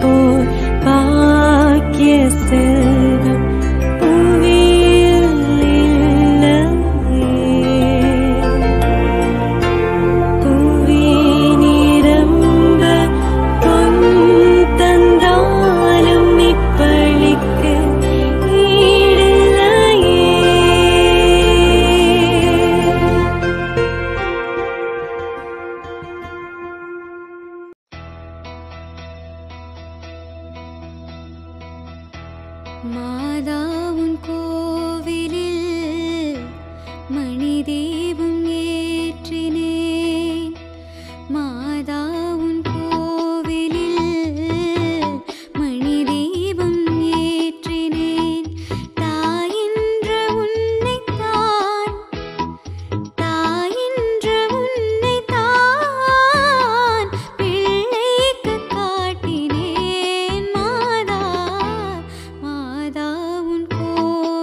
போல் பாக்கிய செல்வம் புவியில் இல்லையே. புவி நிரம்ப பொன் தந்தாலும் இப்பளிக்கு ஈடில்லையே. மாதா உன் கோவிலில் மணி தீபம் ஏற்றினேன். மாதா உன் கோவிலில் மணி தீபம் ஏற்றினேன். தாயின்ற உன்னைத்தான், தாயின்ற உன்னைத்தான் பிள்ளைக்கு காட்டினேன். மாதா, மாதா உன் கோவிலில்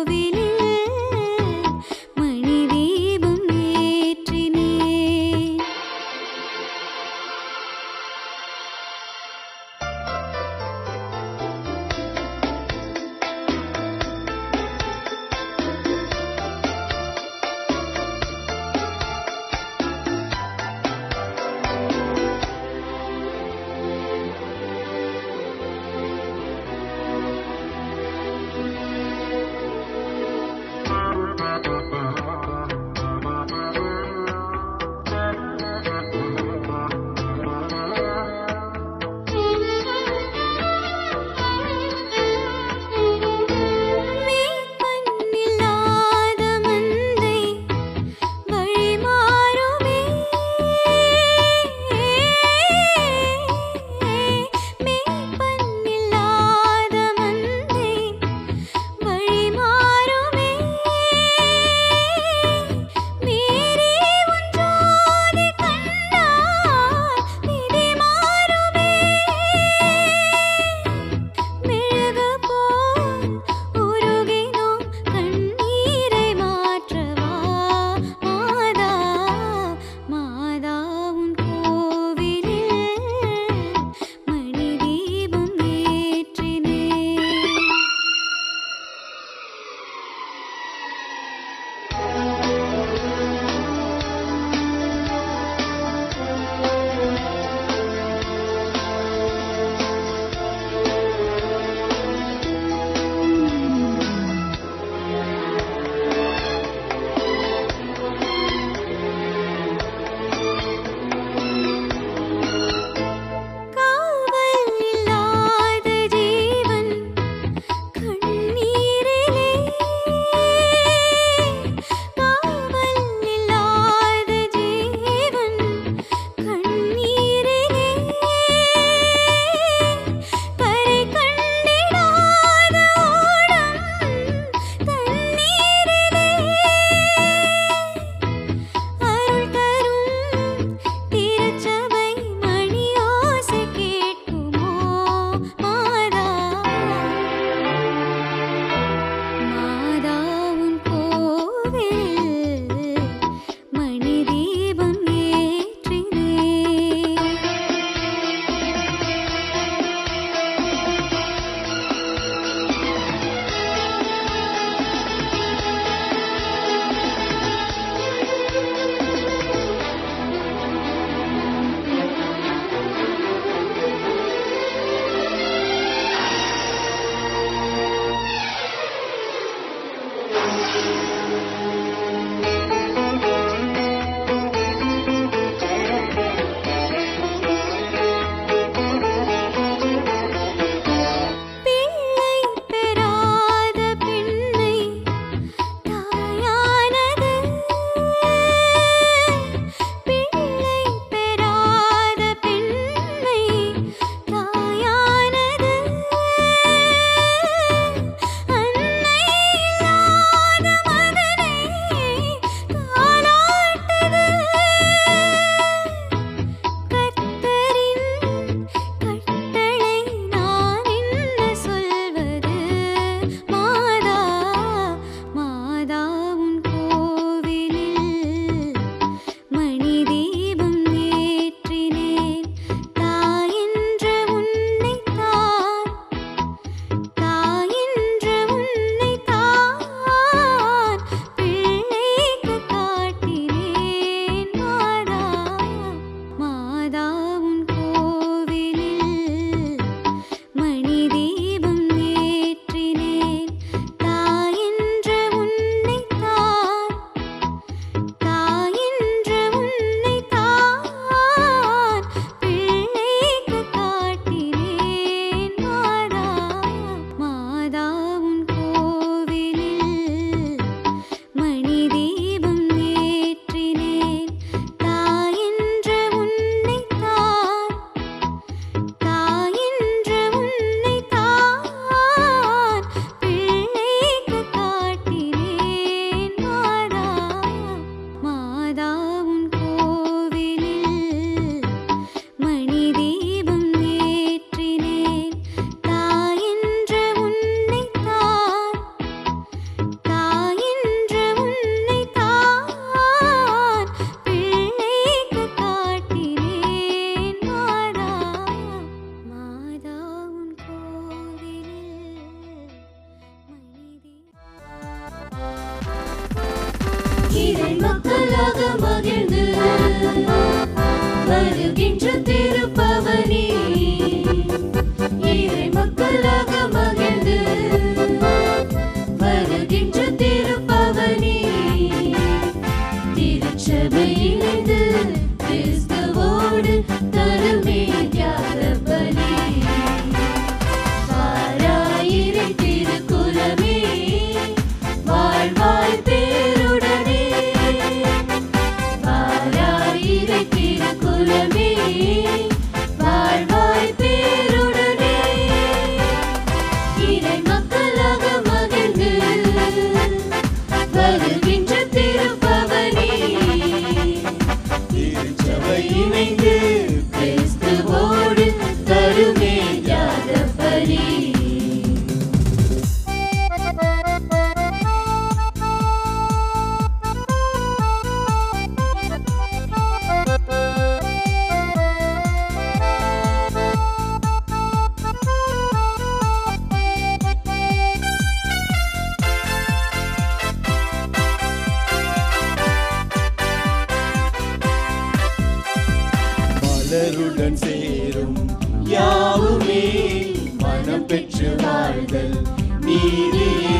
நீதியே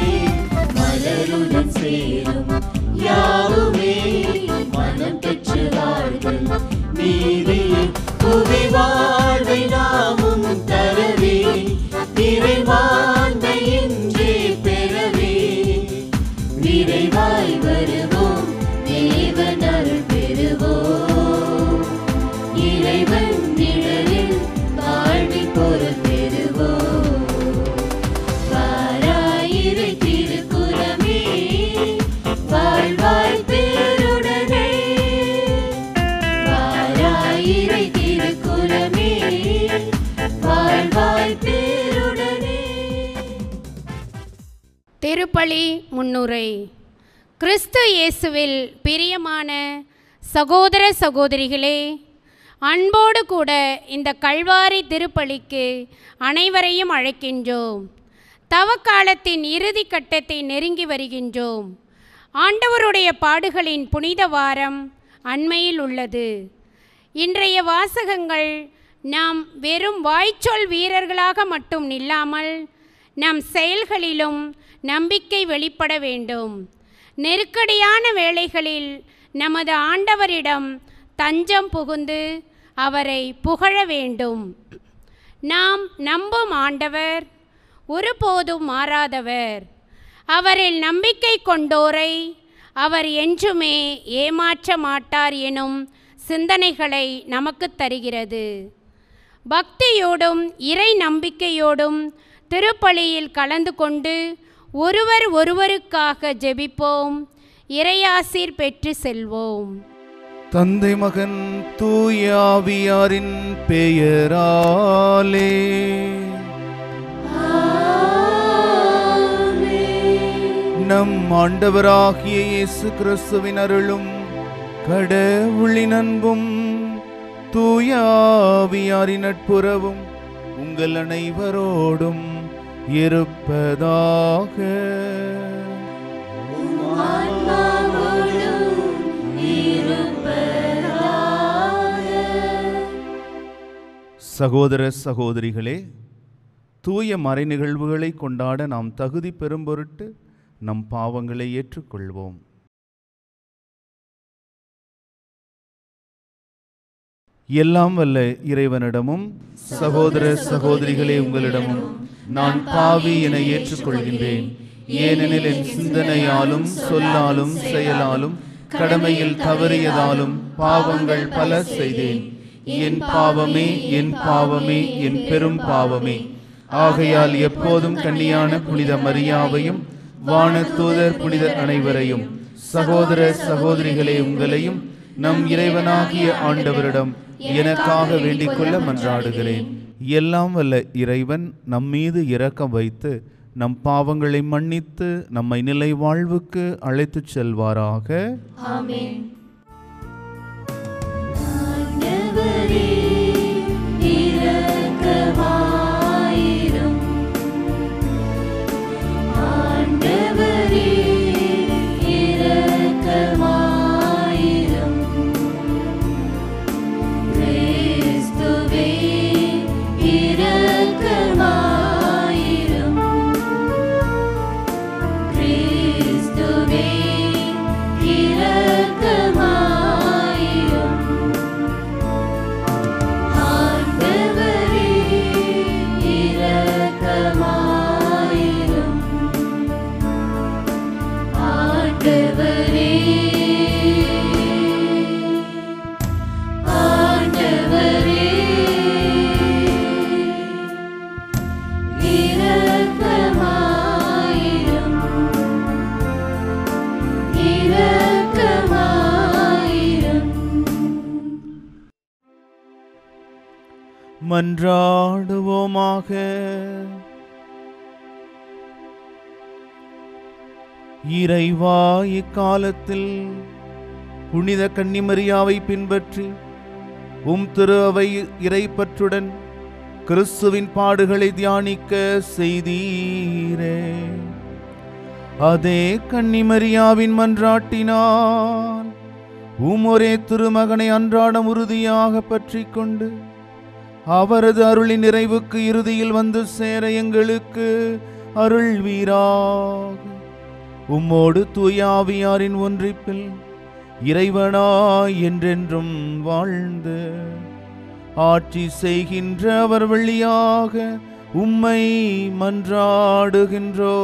மலருடன் சேரும் யாவுமே மனம் பெற்று வாழ்தல் நீதியே புவி வாழ்வை நாமும் தரவே நிறைவாழ்வை இன்றே பெறவே விரைவாய் வருவோம் தேவன் அருள் பெறுவோம் இறைவன் நிழலில் வாழ்வின் பொருள் பெறுவோம் வாராயிரை திருக்குலமே வாழ்வாய் பேருடனே வாராயிரை திருக்குலமே வாழ்வாய் பேருடனே. திருப்பலி முன்னுரை. கிறிஸ்து இயேசுவில் பிரியமான சகோதர சகோதரிகளே, அன்போடு கூட இந்த கல்வாரி திருப்பலிக்கு அனைவரையும் அழைக்கின்றோம். தவக்காலத்தின் இறுதி கட்டத்தை நெருங்கி வருகின்றோம். ஆண்டவருடைய பாடுகளின் புனித வாரம் அண்மையில் உள்ளது. இன்றைய வாசகங்கள் நாம் வெறும் வாய்ச்சொல் வீரர்களாக மட்டும் நில்லாமல் நம் செயல்களிலும் நம்பிக்கை வெளிப்பட வேண்டும். நெருக்கடியான வேளைகளில் நமது ஆண்டவரிடம் தஞ்சம் புகுந்து அவரை புகழ வேண்டும். நாம் நம்பும் ஆண்டவர் ஒருபோதும் மாறாதவர். அவரில் நம்பிக்கை கொண்டோரை அவர் என்றுமே ஏமாற்ற மாட்டார் எனும் சிந்தனைகளை நமக்கு தருகிறது. பக்தியோடும் இறை நம்பிக்கையோடும் திருப்பலியில் கலந்து கொண்டு ஒருவர் ஒருவருக்காக ஜெபிப்போம். இறையாசீர் பெற்று செல்வோம். தந்தை மகன் தூய ஆவியாரின் பெயராலே நம் ஆண்டவராகிய இயேசு கிறிஸ்துவின் அருளும் கடவுளின் அன்பும் தூய ஆவியாரின் நட்புறவும் உங்கள் அனைவரோடும் இருப்பதாக. சகோதர சகோதரிகளே, தூய மறை நிகழ்வுகளை கொண்டாட நாம் தகுதி பெறும் பொருட்டு நம் பாவங்களை ஏற்றுக்கொள்வோம். எல்லாம் வல்ல இறைவனிடமும் சகோதர சகோதரிகளே உங்களிடமும் நான் பாவி என ஏற்றுக்கொள்கின்றேன். ஏனெனில் என் சிந்தனையாலும் சொல்லாலும் செயலாலும் கடமையில் தவறியதாலும் பாவங்கள் பல செய்தேன். என் பாவமே என் பாவமே என் பெரும் பாவமே. ஆகையால் எப்போதும் கன்னியான புனித மரியாவையும் வானதூதர் புனிதர் அனைவரையும் சகோதர சகோதரிகளே உங்களையும் நம் இறைவனாகிய ஆண்டவரிடம் எனக்காக வேண்டிக் கொள்ள மன்றாடுகிறேன். எல்லாம் வல்ல இறைவன் நம்மீது இரக்கம் வைத்து நம் பாவங்களை மன்னித்து நம்மை நிலை வாழ்வுக்கு அழைத்துச் செல்வாராக. ஆமென். மன்றாடுவோமாக. இறைவா, இக்காலத்தில் புனித கன்னிமரியாவை பின்பற்றி திரு அவை இறைப்பற்றுடன் கிறிஸ்துவின் பாடுகளை தியானிக்க செய்தீரே. அதே கன்னிமரியாவின் மன்றாட்டினால் ஒரே திருமகனை அன்றாடம் உறுதியாக பற்றி கொண்டு அவரது அருளின் நிறைவுக்கு இறுதியில் வந்து சேர எங்களுக்கு அருள்வீராக. உம்மோடு தூயாவியாரின் ஒன்றிப்பில் இறைவனாய் என்றென்றும் வாழ்ந்து ஆட்சி செய்கின்ற அவர் வழியாக உம்மை மன்றாடுகின்றோ.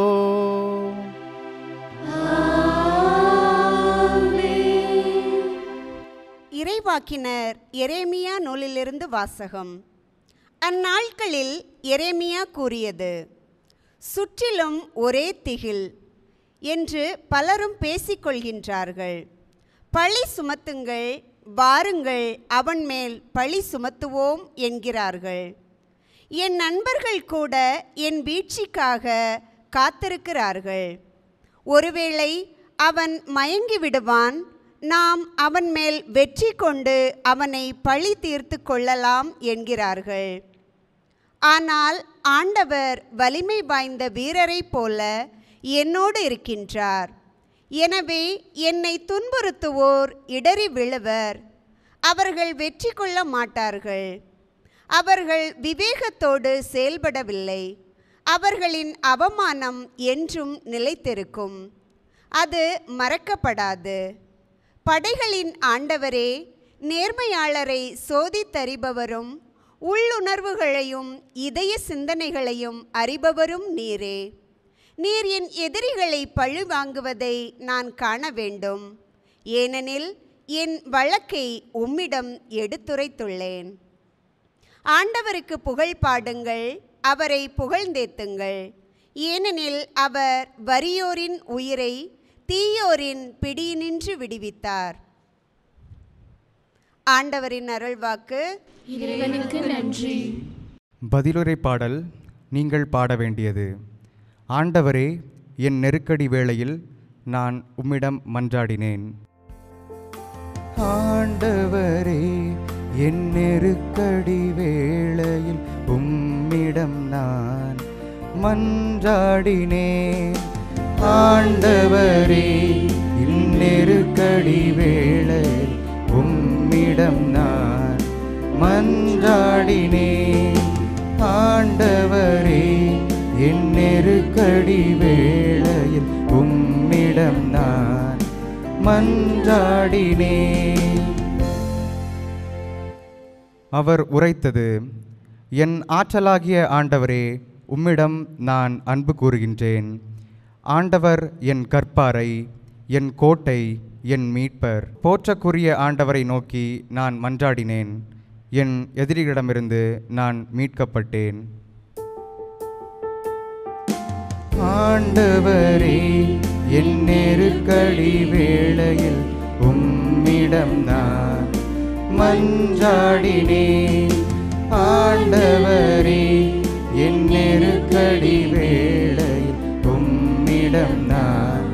இறைவாக்கினர் எரேமியா நூலிலிருந்து வாசகம். அந்நாட்களில் எரேமியா கூறியது, சுற்றிலும் ஒரே திகில் என்று பலரும் பேசிக்கொள்கின்றார்கள். பழி சுமத்துங்கள், வாருங்கள், அவன் மேல் பழி சுமத்துவோம் என்கிறார்கள். என் நண்பர்கள் கூட என் வீழ்ச்சிக்காக காத்திருக்கிறார்கள். ஒருவேளை அவன் மயங்கி விடுவான், நாம் அவன் மேல் வெற்றி கொண்டு அவனை பழி தீர்த்து கொள்ளலாம் என்கிறார்கள். ஆனால் ஆண்டவர் வலிமை வாய்ந்த வீரரைப் போல என்னோடு இருக்கின்றார். எனவே என்னை துன்புறுத்துவோர் இடறி விழுவர், அவர்கள் வெற்றி கொள்ள மாட்டார்கள். அவர்கள் விவேகத்தோடு செயல்படவில்லை, அவர்களின் அவமானம் என்றும் நிலைத்திருக்கும், அது மறக்கப்படாது. படைகளின் ஆண்டவரே, நேர்மையாளரை சோதித்தறிபவரும் உள்ளுணர்வுகளையும் இதய சிந்தனைகளையும் அறிபவரும் நீரே. நீர் என் எதிரிகளை பழி வாங்குவதை நான் காண வேண்டும், ஏனெனில் என் வழக்கை உம்மிடம் எடுத்துரைத்துள்ளேன். ஆண்டவருக்கு புகழ் பாடுங்கள், அவரை புகழ்ந்தேத்துங்கள், ஏனெனில் அவர் வறியோரின் உயிரை தீயோரின் பிடியினின்று விடுவித்தார். ஆண்டவரின் அருள்வாக்கு. இறைவனுக்கு நன்றி. பதிலுரை பாடல் நீங்கள் பாட வேண்டியது. ஆண்டவரே, என் நெருக்கடி வேளையில் நான் உம்மிடம் மன்றாடினேன். ஆண்டவரே, என் நெருக்கடி வேளையில் உம்மிடம் நான் மன்றாடினேன். ஆண்டவரே, என் நெருக்கடி வேளையில் உம்மிடம் நான் மன்றாடினேன். ஆண்டவரே, என் நெருக்கடி வேளையில் உம்மிடம் நான் மன்றாடினேன். அவர் உரைத்தது, என் ஆற்றலாகிய ஆண்டவரே, உம்மிடம் நான் அன்பு கூறுகின்றேன். ஆண்டவர் என் கற்பாரை, என் கோட்டை, என் மீட்பர். போற்றக்குரிய ஆண்டவரை நோக்கி நான் மன்றாடினேன். என் எதிரிகளிடமிருந்து நான் மீட்கப்பட்டேன். ஆண்டவரே, என் நெருக்கடி வேளையில் உம்மிடம் நான் மன்றாடினேன். ஆண்டவரே, என் நெருக்கடி வேளையில் உம்மிடம் நான்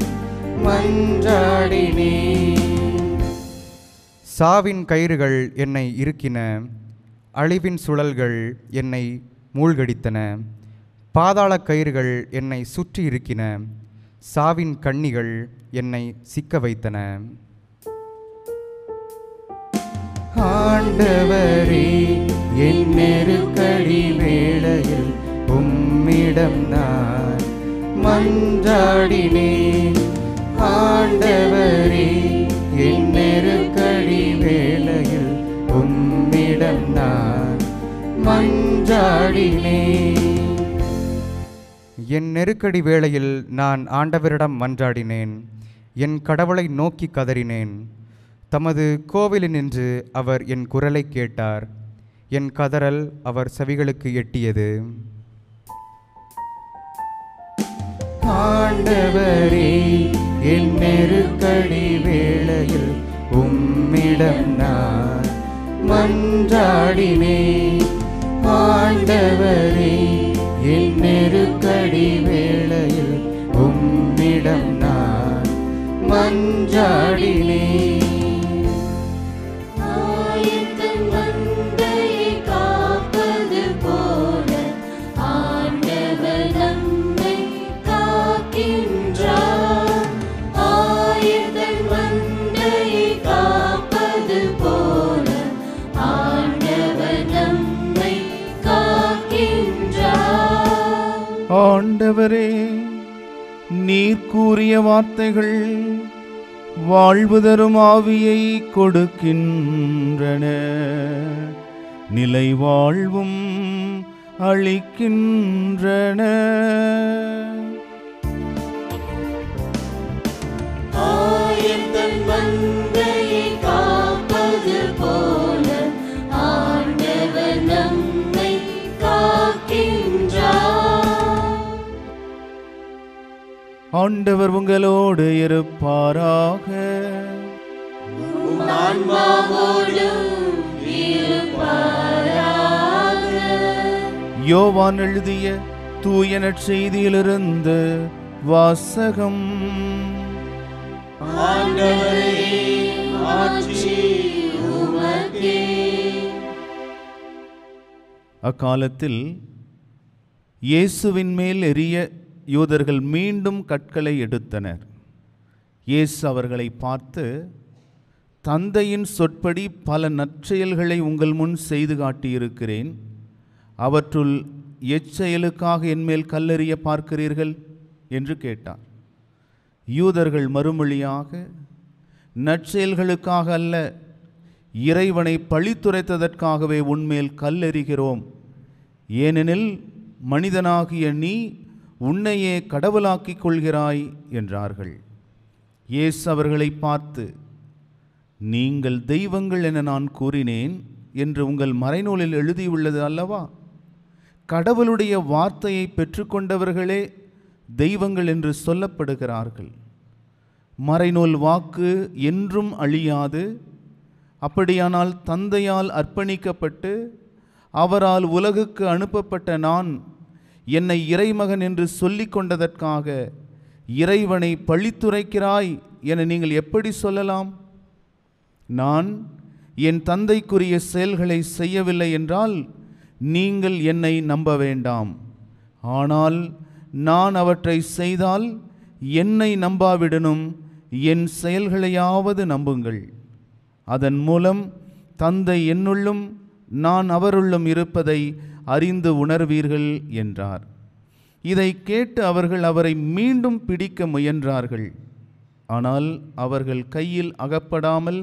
மன்றாடினேன். சாவின் கயிறுகள் என்னை இறுக்கின, அழிவின் சுழல்கள் என்னை மூழ்கடித்தன. பாதாள கயிறுகள் என்னை சுற்றி இருக்கின, சாவின் கண்ணிகள் என்னை சிக்க வைத்தன. ஆண்டவரே, என் நெருக்கடி வேளையில் உம்மிடம் நான் மன்றாடினேன். ஆண்டவரே, என் நெருக்கடி வேளையில் உம்மிடம் நான் மன்றாடினேன். என் நெருக்கடி வேளையில் நான் ஆண்டவரிடம் மன்றாடினேன். என் கடவுளை நோக்கி கதறினேன். தமது கோவிலினின்று அவர் என் குரலை கேட்டார். என் கதறல் அவர் செவிகளுக்கு எட்டியது. ஆண்டவரே, என் நெருக்கடி வேளையில் உம்மிடம் நான் மன்றாடினேன். ஆண்டவரே, என் நெருக்கடி வேளையில் உம்மிடம் நான் மன்றாடினேன். ஆயத்தன் மந்தையை காப்பது போல ஆண்டவர் நம்மை காக்கின்றார். ஆயத்தன் மந்தையை காப்பது போல ஆண்டவர் நம்மை காக்கின்றார். ஆண்டவரே, நீர் கூறிய வார்த்தைகள் வாழ்வு தரும் ஆவியை கொடுக்கின்றன, நிலை வாழ்வும் அளிக்கின்றன. ஆயத்தன் மந்தையை காப்பது போல ஆண்டவர் நம்மை காக்கின்றார். ஆண்டவர் உங்களோடு இருப்பாராக. ஆன்மாவோடும் இருப்பாராக. யோவான் எழுதிய தூய நற்செய்தியிலிருந்து வாசகம். ஆண்டவரே, ஆட்சி உமக்கே. அக்காலத்தில் இயேசுவின் மேல் எரிய யூதர்கள் மீண்டும் கற்களை எடுத்தனர். இயேசு அவர்களை பார்த்து, தந்தையின் சொற்படி பல நற்செயல்களை உங்கள் முன் செய்து காட்டியிருக்கிறேன். அவற்றுள் எச்செயலுக்காக என்மேல் கல்லெறிய பார்க்கிறீர்கள் என்று கேட்டார். யூதர்கள் மறுமொழியாக, நற்செயல்களுக்காக அல்ல, இறைவனை பழித்துரைத்ததற்காகவே உன்மேல் கல்லெறிகிறோம். ஏனெனில் மனிதனாகிய நீ உன்னையே கடவுளாக்கிக் கொள்கிறாய் என்றார்கள். இயேசு அவர்களை பார்த்து, நீங்கள் தெய்வங்கள் என நான் கூறினேன் என்று உங்கள் மறைநூலில் எழுதியுள்ளது அல்லவா? கடவுளுடைய வார்த்தையை பெற்றுக்கொண்டவர்களே தெய்வங்கள் என்று சொல்லப்படுகிறார்கள். மறைநூல் வாக்கு என்றும் அழியாது. அப்படியானால் தந்தையால் அர்ப்பணிக்கப்பட்டு அவரால் உலகுக்கு அனுப்பப்பட்ட நான் என்னை இறைமகன் என்று சொல்லிக் கொண்டதற்காக இறைவனை பழித்துரைக்கிறாய் என நீங்கள் எப்படி சொல்லலாம்? நான் என் தந்தைக்குரிய செயல்களை செய்யவில்லை என்றால் நீங்கள் என்னை நம்ப வேண்டாம். ஆனால் நான் அவற்றை செய்தால் என்னை நம்பாவிடனும் என் செயல்களையாவது நம்புங்கள். அதன் மூலம் தந்தை என்னுள்ளும் நான் அவருள்ளும் இருப்பதை அறிந்து உணர்வீர்கள் என்றார். இதை கேட்டு அவர்கள் அவரை மீண்டும் பிடிக்க முயன்றார்கள். ஆனால் அவர்கள் கையில் அகப்படாமல்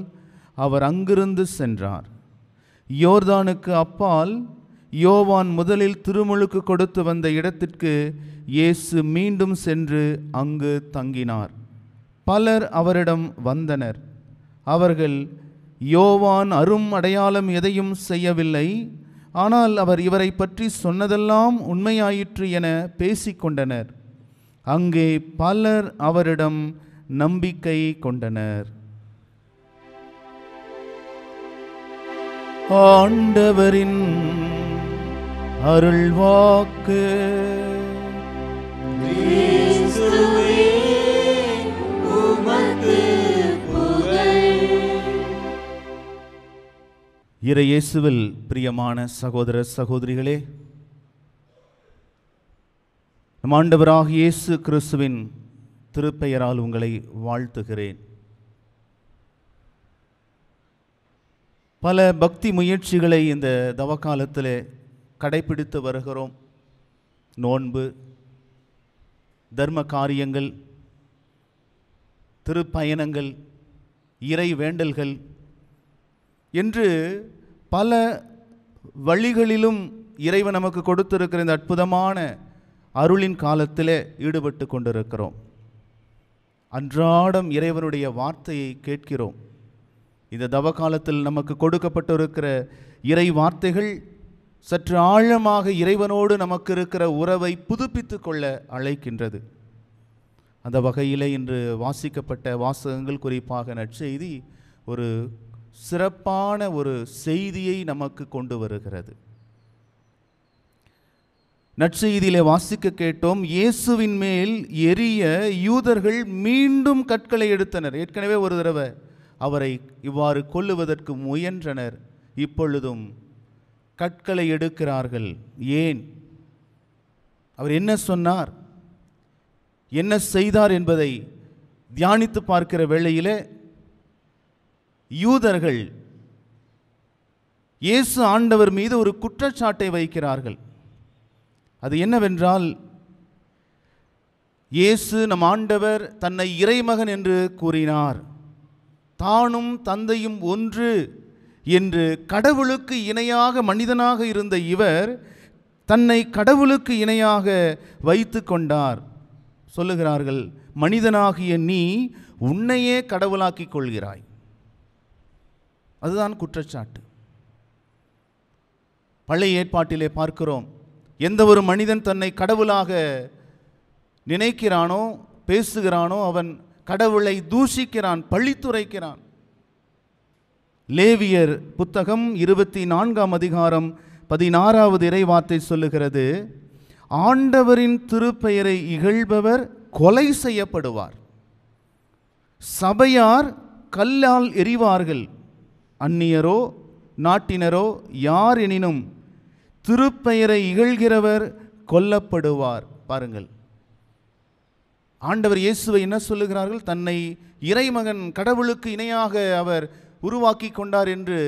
அவர் அங்கிருந்து சென்றார். யோர்தானுக்கு அப்பால் யோவான் முதலில் திருமுழுக்கு கொடுத்து வந்த இடத்திற்கு இயேசு மீண்டும் சென்று அங்கு தங்கினார். பலர் அவரிடம் வந்தனர். அவர்கள், யோவான் அரும் அடையாளம் எதையும் செய்யவில்லை, ஆனால் அவர் இவரை பற்றி சொன்னதெல்லாம் உண்மையாயிற்று என பேசிக்கொண்டனர். அங்கே பலர் அவரிடம் நம்பிக்கை கொண்டனர். ஆண்டவரின் அருள்வாக்கு. கிறிஸ்துவே, உமக்கு புகழ். இறையேசுவில் பிரியமான சகோதர சகோதரிகளே, நம் ஆண்டவராக இயேசு கிறிஸ்துவின் திருப்பெயரால் உங்களை வாழ்த்துகிறேன். பல பக்தி முயற்சிகளை இந்த தவக்காலத்தில் கடைபிடித்து வருகிறோம். நோன்பு, தர்ம காரியங்கள், திருப்பயணங்கள், இறை வேண்டல்கள் என்று பல வழிகளிலும் இறைவன் நமக்கு கொடுத்திருக்கிற இந்த அற்புதமான அருளின் காலத்தில் ஈடுபட்டு கொண்டிருக்கிறோம். அன்றாடம் இறைவனுடைய வார்த்தையை கேட்கிறோம். இந்த தவக்காலத்தில் நமக்கு கொடுக்கப்பட்டிருக்கிற இறை வார்த்தைகள் சற்று ஆழமாக இறைவனோடு நமக்கு இருக்கிற உறவை புதுப்பித்து கொள்ள அழைக்கின்றது. அந்த வகையில் இன்று வாசிக்கப்பட்ட வாசகங்கள், குறிப்பாக நற்செய்தி, ஒரு சிறப்பான ஒரு செய்தியை நமக்கு கொண்டு வருகிறது. நற்செய்தியிலே வாசிக்க கேட்டோம், இயேசுவின் மேல் எரிய யூதர்கள் மீண்டும் கற்களை எடுத்தனர். ஏற்கனவே ஒரு தடவை அவரை இவ்வாறு கொல்லுவதற்கு முயன்றனர். இப்பொழுதும் கற்களை எடுக்கிறார்கள். ஏன்? அவர் என்ன சொன்னார், என்ன செய்தார் என்பதை தியானித்து பார்க்கிற வேளையிலே யூதர்கள் இயேசு ஆண்டவர் மீது ஒரு குற்றச்சாட்டை வைக்கிறார்கள். அது என்னவென்றால், இயேசு நம் ஆண்டவர் தன்னை இறைமகன் என்று கூறினார். தானும் தந்தையும் ஒன்று என்று கடவுளுக்கு இணையாக மனிதனாக இருந்த இவர் தன்னை கடவுளுக்கு இணையாக வைத்து கொண்டார். சொல்லுகிறார்கள், மனிதனாகிய நீ உன்னையே கடவுளாக்கிக் கொள்கிறாய். அதுதான் குற்றச்சாட்டு. பழைய ஏற்பாட்டிலே பார்க்கிறோம், எந்த ஒரு மனிதன் தன்னை கடவுளாக நினைக்கிறானோ பேசுகிறானோ அவன் கடவுளை தூஷிக்கிறான், பழித்துரைக்கிறான். லேவியர் புத்தகம் 24ஆம் அதிகாரம் 16வது இறைவார்த்தை சொல்லுகிறது, ஆண்டவரின் திருப்பெயரை இகழ்பவர் கொலை செய்யப்படுவார். சபையார் கல்லால் எறிவார்கள். அந்நியரோ நாட்டினரோ யார் எனினும் திருப்பெயரை இகழ்கிறவர் கொல்லப்படுவார். பாருங்கள், ஆண்டவர் இயேசுவை என்ன சொல்லுகிறார்கள்? தன்னை இறைமகன் கடவுளுக்கு இணையாக அவர் உருவாக்கி கொண்டார் என்று,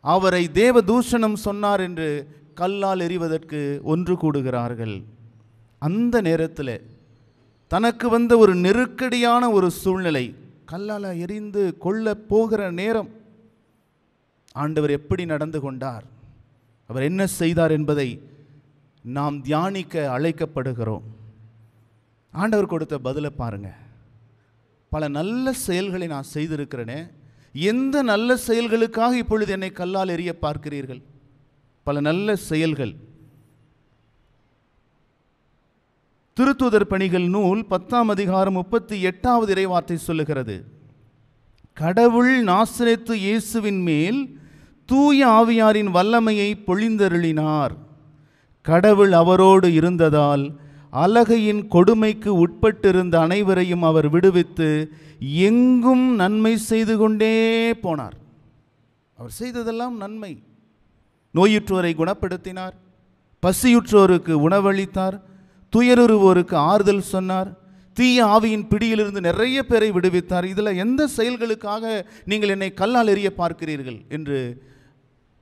அவரை தேவ தூஷணம் சொன்னார் என்று கல்லால் எறிவதற்கு ஒன்று கூடுகிறார்கள். அந்த நேரத்தில் தனக்கு வந்த ஒரு நெருக்கடியான ஒரு சூழ்நிலை, கல்லால் எறிந்து கொல்ல போகிற நேரம், ஆண்டவர் எப்படி நடந்து கொண்டார், அவர் என்ன செய்தார் என்பதை நாம் தியானிக்க அழைக்கப்படுகிறோம். ஆண்டவர் கொடுத்த பதிலை பாருங்க. பல நல்ல செயல்களை நான் செய்திருக்கிறேனே, எந்த நல்ல செயல்களுக்காக இப்பொழுது என்னை கல்லால் எறிய பார்க்கிறீர்கள்? பல நல்ல செயல்கள். திருத்தூதர் பணிகள் நூல் 10ஆம் அதிகாரம் 38வது இறைவார்த்தை சொல்லுகிறது, கடவுள் நாசரேத்து இயேசுவின் மேல் தூய ஆவியாரின் வல்லமையை பொழிந்தருளினார். கடவுள் அவரோடு இருந்ததால் அலகையின் கொடுமைக்கு உட்பட்டிருந்த அனைவரையும் அவர் விடுவித்து எங்கும் நன்மை செய்து கொண்டே போனார். அவர் செய்ததெல்லாம் நன்மை. நோயுற்றோரை குணப்படுத்தினார், பசியுற்றோருக்கு உணவளித்தார், துயருவோருக்கு ஆறுதல் சொன்னார், தீய ஆவியின் பிடியிலிருந்து நிறைய பேரை விடுவித்தார். இதில் எந்த செயல்களுக்காக நீங்கள் என்னை கல்லால் எறிய பார்க்கிறீர்கள் என்று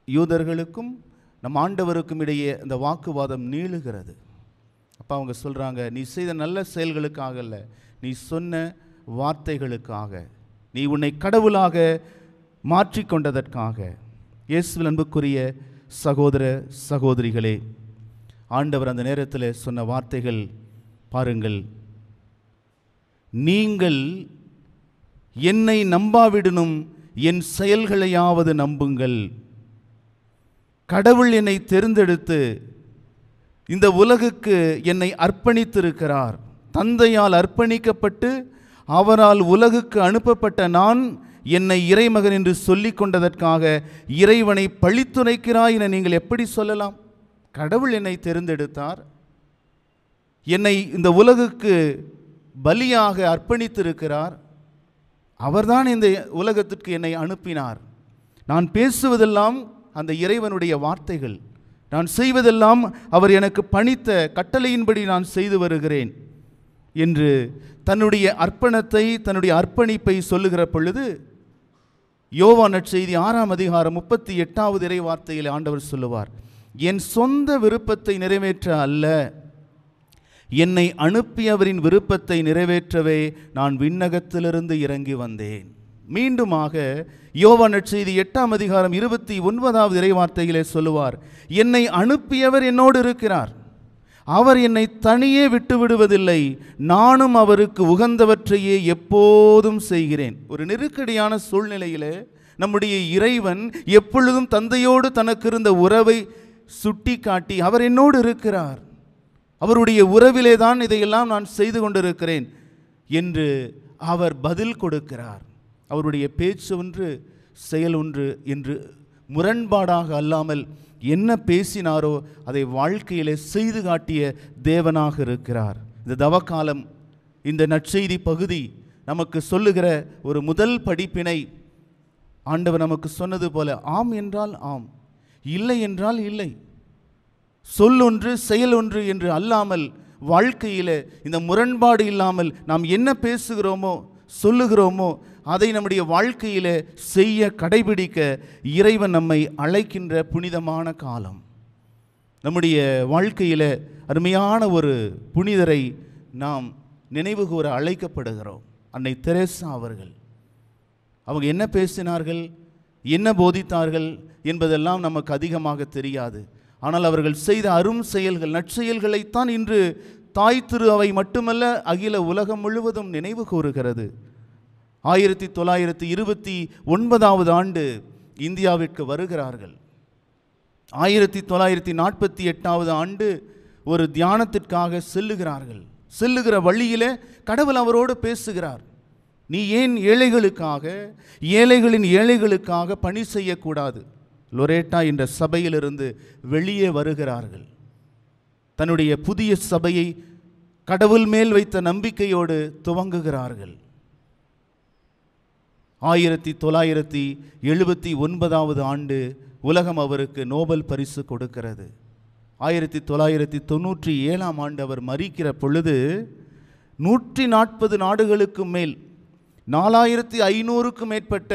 யூதர்களுக்கும் நம் ஆண்டவருக்கும் இடையே அந்த வாக்குவாதம் நீளுகிறது. அப்போ அவங்க சொல்கிறாங்க, நீ செய்த நல்ல செயல்களுக்காக அல்ல, நீ சொன்ன வார்த்தைகளுக்காக, நீ உன்னை கடவுளாக மாற்றிக்கொண்டதற்காக. இயேசுவில் அன்புக்குரிய சகோதர சகோதரிகளே, ஆண்டவர் அந்த நேரத்தில் சொன்ன வார்த்தைகள் பாருங்கள், நீங்கள் என்னை நம்பாவிடனும் என் செயல்களையாவது நம்புங்கள். கடவுள் என்னை தேர்ந்தெடுத்து இந்த உலகுக்கு என்னை அர்ப்பணித்திருக்கிறார். தந்தையால் அர்ப்பணிக்கப்பட்டு அவரால் உலகுக்கு அனுப்பப்பட்ட நான் என்னை இறைமகன் என்று சொல்லிக் கொண்டதற்காக இறைவனை பழித்துரைக்கிறாய் என நீங்கள் எப்படி சொல்லலாம்? கடவுள் என்னை தேர்ந்தெடுத்தார், என்னை இந்த உலகுக்கு பலியாக அர்ப்பணித்திருக்கிறார், அவர்தான் இந்த உலகத்திற்கு என்னை அனுப்பினார். நான் பேசுவதெல்லாம் அந்த இறைவனுடைய வார்த்தைகள், நான் செய்வதெல்லாம் அவர் எனக்கு பணித்த கட்டளையின்படி நான் செய்து வருகிறேன் என்று தன்னுடைய அர்ப்பணத்தை, தன்னுடைய அர்ப்பணிப்பை சொல்லுகிற பொழுது, யோவான் நற்செய்தி 6ஆம் அதிகாரம் 38வது இறை வார்த்தையில் ஆண்டவர் சொல்லுவார், என் சொந்த விருப்பத்தை நிறைவேற்ற அல்ல, என்னை அனுப்பியவரின் விருப்பத்தை நிறைவேற்றவே நான் விண்ணகத்திலிருந்து இறங்கி வந்தேன். மீண்டுமாக யோவான் நற்செய்தி 8ஆம் அதிகாரம் 29வது இறைவார்த்தையிலே சொல்லுவார், என்னை அனுப்பியவர் என்னோடு இருக்கிறார், அவர் என்னை தனியே விட்டு விடுவதில்லை, நானும் அவருக்கு உகந்தவற்றையே எப்போதும் செய்கிறேன். ஒரு நெருக்கடியான சூழ்நிலையிலே நம்முடைய இறைவன் எப்பொழுதும் தந்தையோடு தனக்கு இருந்த உறவை சுட்டி காட்டி, அவர் என்னோடு இருக்கிறார், அவருடைய உறவிலே தான் இதையெல்லாம் நான் செய்து கொண்டிருக்கிறேன் என்று அவர் பதில் கொடுக்கிறார். அவருடைய பேச்சு ஒன்று செயல் ஒன்று என்று முரண்பாடாக அல்லாமல் என்ன பேசினாரோ அதை வாழ்க்கையிலே செய்து காட்டிய தேவனாக இருக்கிறார். இந்த தவக்காலம், இந்த நற்செய்தி பகுதி நமக்கு சொல்லுகிற ஒரு முதல் படிப்பினை ஆண்டவர் நமக்கு சொன்னது போல, ஆம் என்றால் ஆம், இல்லை என்றால் இல்லை, சொல் ஒன்று செயல் ஒன்று என்று அல்லாமல் வாழ்க்கையில் இந்த முரண்பாடு இல்லாமல் நாம் என்ன பேசுகிறோமோ சொல்லுகிறோமோ அதை நம்முடைய வாழ்க்கையில் செய்ய கடைபிடிக்க இறைவன் நம்மை அழைக்கின்ற புனிதமான காலம். நம்முடைய வாழ்க்கையில் அருமையான ஒரு புனிதரை நாம் நினைவு கூற அழைக்கப்படுகிறோம். அன்னை தெரேசா அவர்கள், அவங்க என்ன பேசினார்கள், என்ன போதித்தார்கள் என்பதெல்லாம் நமக்கு அதிகமாக தெரியாது. ஆனால் அவர்கள் செய்த அரும் செயல்கள், நற்செயல்களைத்தான் இன்று தாய் திரு அவை மட்டுமல்ல அகில உலகம் முழுவதும் நினைவு கூறுகிறது. 1929 ஆண்டு இந்தியாவிற்கு வருகிறார்கள். 1948 ஆண்டு ஒரு தியானத்திற்காக செல்லுகிறார்கள். செல்லுகிற வழியிலே கடவுள் அவரோடு பேசுகிறார். நீ ஏன் ஏழைகளின் ஏழைகளுக்காக பணி செய்யக்கூடாது? லொரேட்டா என்ற சபையிலிருந்து வெளியே வருகிறார்கள். தன்னுடைய புதிய சபையை கடவுள் மேல் வைத்த நம்பிக்கையோடு துவங்குகிறார்கள். 1979 ஆண்டு உலகம் அவருக்கு நோபல் பரிசு கொடுக்கிறது. 1997 ஆண்டு அவர் மரிக்கிற பொழுது 140 நாடுகளுக்கு மேல் 4500க்கும் மேற்பட்ட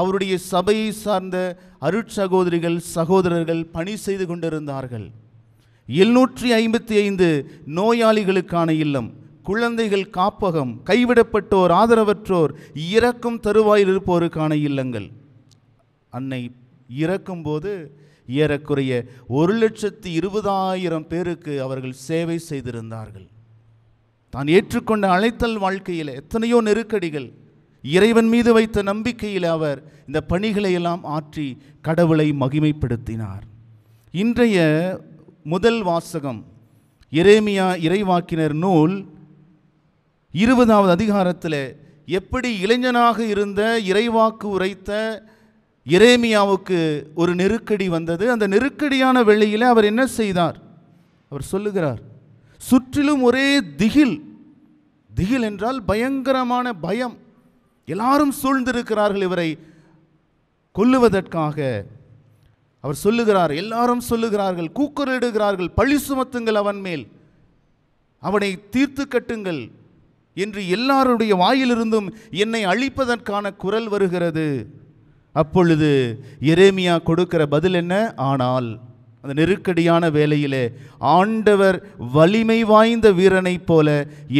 அவருடைய சபையை சார்ந்த அருட்சகோதரிகள் சகோதரர்கள் பணி செய்து கொண்டிருந்தார்கள். 755 நோயாளிகளுக்கான இல்லம், குழந்தைகள் காப்பகம், கைவிடப்பட்டோர், ஆதரவற்றோர், இறக்கும் தருவாயில் இருப்போருக்கான இல்லங்கள். அன்னை இறக்கும்போது ஏறக்குறைய 1,20,000 பேருக்கு அவர்கள் சேவை செய்திருந்தார்கள். தான் ஏற்றுக்கொண்ட அழைத்தல் வாழ்க்கையில் எத்தனையோ நெருக்கடிகள், இறைவன் மீது வைத்த நம்பிக்கையில் அவர் இந்த பணிகளை எல்லாம் ஆற்றி கடவுளை மகிமைப்படுத்தினார். இன்றைய முதல் வாசகம் எரேமியா இறைவாக்கினர் நூல் 20வது அதிகாரத்தில் எப்படி இளைஞனாக இருந்த இறைவாக்கு உரைத்த எரேமியாவுக்கு ஒரு நெருக்கடி வந்தது. அந்த நெருக்கடியான வேளையில் அவர் என்ன செய்தார்? அவர் சொல்லுகிறார், சுற்றிலும் ஒரே திகில். திகில் என்றால் பயங்கரமான பயம். எல்லாரும் சூழ்ந்திருக்கிறார்கள் இவரை கொல்லுவதற்காக. அவர் சொல்லுகிறார், எல்லாரும் சொல்லுகிறார்கள், கூக்குரலிடுகிறார்கள், பழி சுமத்துங்கள் அவன் மேல், அவனை தீர்த்து கட்டுங்கள் என்று எல்லாருடைய வாயிலிருந்தும் என்னை அழிப்பதற்கான குரல் வருகிறது. அப்பொழுது எரேமியா கொடுக்கிற பதில் என்ன? ஆனால் அந்த நெருக்கடியான வேளையிலே ஆண்டவர் வலிமை வாய்ந்த வீரனைப் போல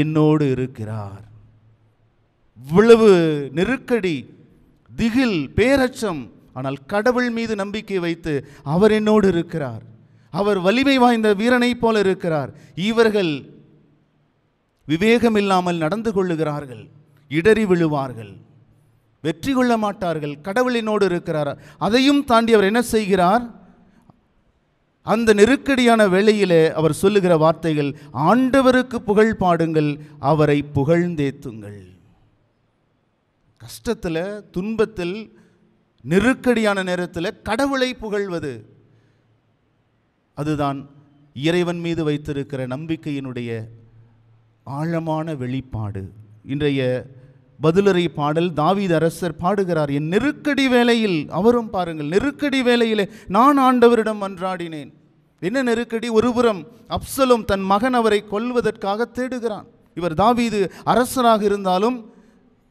என்னோடு இருக்கிறார். இவ்வளவு நெருக்கடி, திகில், பேரச்சம், ஆனால் கடவுள் மீது நம்பிக்கை வைத்து அவர் என்னோடு இருக்கிறார், அவர் வலிமை வாய்ந்த வீரனைப் போல இருக்கிறார். இவர்கள் விவேகமில்லாமல் நடந்து கொள்ளுகிறார்கள், இடறி விழுவார்கள், வெற்றி கொள்ள மாட்டார்கள். கடவுள் என்னோடு இருக்கிறார். அதையும் தாண்டி அவர் என்ன செய்கிறார்? அந்த நெருக்கடியான வேளையிலே அவர் சொல்லுகிற வார்த்தைகள், ஆண்டவருக்கு புகழ் பாடுங்கள், அவரை புகழ்ந்தேத்துங்கள். கஷ்டத்தில், துன்பத்தில், நெருக்கடியான நேரத்தில் கடவுளை புகழ்வது, அதுதான் இறைவன் மீது வைத்திருக்கிற நம்பிக்கையினுடைய ஆழமான வெளிப்பாடு. இன்றைய பதிலுரை பாடல் தாவீது அரசர் பாடுகிறார், என் நெருக்கடி வேளையில், அவரும் பாருங்கள், நெருக்கடி வேளையிலே நான் ஆண்டவரிடம் மன்றாடினேன். என்ன நெருக்கடி? ஒருபுறம் அப்சலோம் தன் மகன் அவரை கொல்வதற்காக தேடுகிறான். இவர் தாவீது அரசராக இருந்தாலும்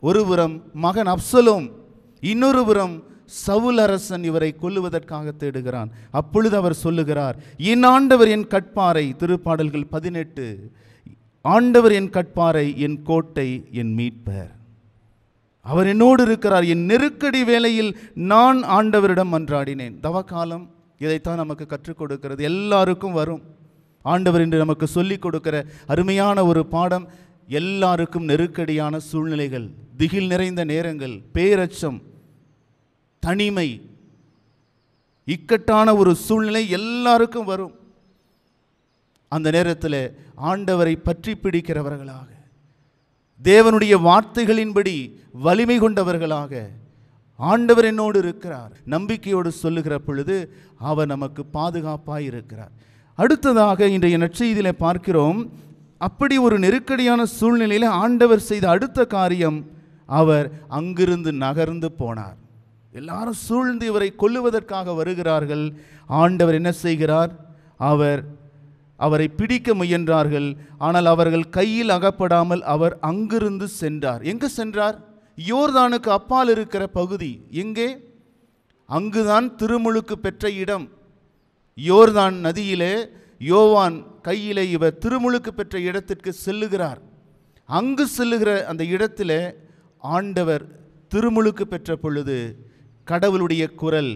ஒருபுறம் மகன் அப்சலோம், இன்னொரு புறம் சவுல் அரசன் இவரை கொல்லுவதற்காக தேடுகிறான். அப்பொழுது அவர் சொல்லுகிறார், என் ஆண்டவர் என் கட்பாறை. திருப்பாடல்கள் 18. ஆண்டவர் என் கட்பாறை, என் கோட்டை, என் மீட்பர், அவர் என்னோடு இருக்கிறார். என் நெருக்கடி வேளையில் நான் ஆண்டவரிடம் மன்றாடினேன். தவக்காலம் இதைத்தான் நமக்கு கற்றுக் கொடுக்கிறது. எல்லாருக்கும் வரும். ஆண்டவர் என்று நமக்கு சொல்லிக் கொடுக்கிற அருமையான ஒரு பாடம். எல்லாருக்கும் நெருக்கடியான சூழ்நிலைகள், திகில் நிறைந்த நேரங்கள், பேரச்சம், தனிமை, இக்கட்டான ஒரு சூழ்நிலை எல்லாருக்கும் வரும். அந்த நேரத்தில் ஆண்டவரை பற்றி பிடிக்கிறவர்களாக, தேவனுடைய வார்த்தைகளின்படி வலிமை கொண்டவர்களாக, ஆண்டவர் என்னோடு இருக்கிறார் நம்பிக்கையோடு சொல்லுகிற பொழுது அவர் நமக்கு பாதுகாப்பாய் இருக்கிறார். அடுத்ததாக இன்றைய நற்செய்தியில் பார்க்கிறோம், அப்படி ஒரு நெருக்கடியான சூழ்நிலையில் ஆண்டவர் செய்த அடுத்த காரியம், அவர் அங்கிருந்து நகர்ந்து போனார். எல்லாரும் சூழ்ந்து இவரை கொல்லுவதற்காக வருகிறார்கள். ஆண்டவர் என்ன செய்கிறார்? அவரை பிடிக்க முயன்றார்கள். ஆனால் அவர்கள் கையில் அகப்படாமல் அவர் அங்கிருந்து சென்றார். எங்கே சென்றார்? யோர்தானுக்கு அப்பால் இருக்கிற பகுதி. எங்கே? அங்குதான் திருமுழுக்கு பெற்ற இடம். யோர்தான் நதியிலே யோவான் கையிலே இவர் திருமுழுக்கு பெற்ற இடத்திற்கு செல்லுகிறார். அங்கு செல்லுகிற அந்த இடத்திலே ஆண்டவர் திருமுழுக்கு பெற்ற பொழுது கடவுளுடைய குரல்,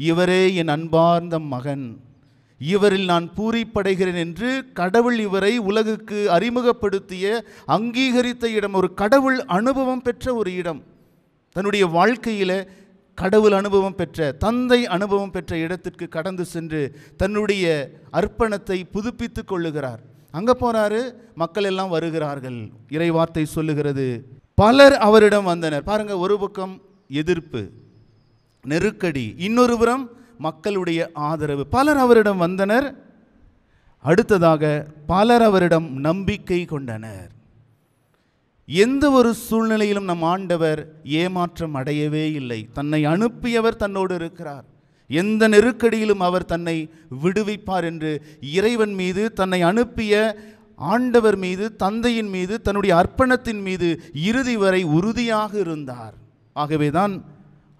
இவரே என் அன்பார்ந்த மகன், இவரில் நான் பூரிப்படைகிறேன் என்று கடவுள் இவரை உலகுக்கு அறிமுகப்படுத்திய, அங்கீகரித்த இடம், ஒரு கடவுள் அனுபவம் பெற்ற ஒரு இடம். தன்னுடைய வாழ்க்கையில் கடவுள் அனுபவம் பெற்ற, தந்தை அனுபவம் பெற்ற இடத்திற்கு கடந்து சென்று தன்னுடைய அர்ப்பணத்தை புதுப்பித்து கொள்ளுகிறார். அங்கே போகிறாரு, மக்கள் எல்லாம் வருகிறார்கள். இறைவார்த்தை சொல்லுகிறது, பலர் அவரிடம் வந்தனர். பாருங்க, ஒரு பக்கம் எதிர்ப்பு, நெருக்கடி, இன்னொரு புறம் மக்களுடைய ஆதரவு. பலர் அவரிடம் வந்தனர். அடுத்ததாக பலர் அவரிடம் நம்பிக்கை கொண்டனர். எந்த ஒரு சூழ்நிலையிலும் நம் ஆண்டவர் ஏமாற்றம் அடையவே இல்லை. தன்னை அனுப்பியவர் தன்னோடு இருக்கிறார். எந்த நெருக்கடியிலும் அவர் தன்னை விடுவிப்பார் என்று இறைவன் மீது, தன்னை அனுப்பிய ஆண்டவர் மீது, தந்தையின் மீது, தன்னுடைய அர்ப்பணத்தின் மீது இறுதி வரை உறுதியாக இருந்தார். ஆகவேதான்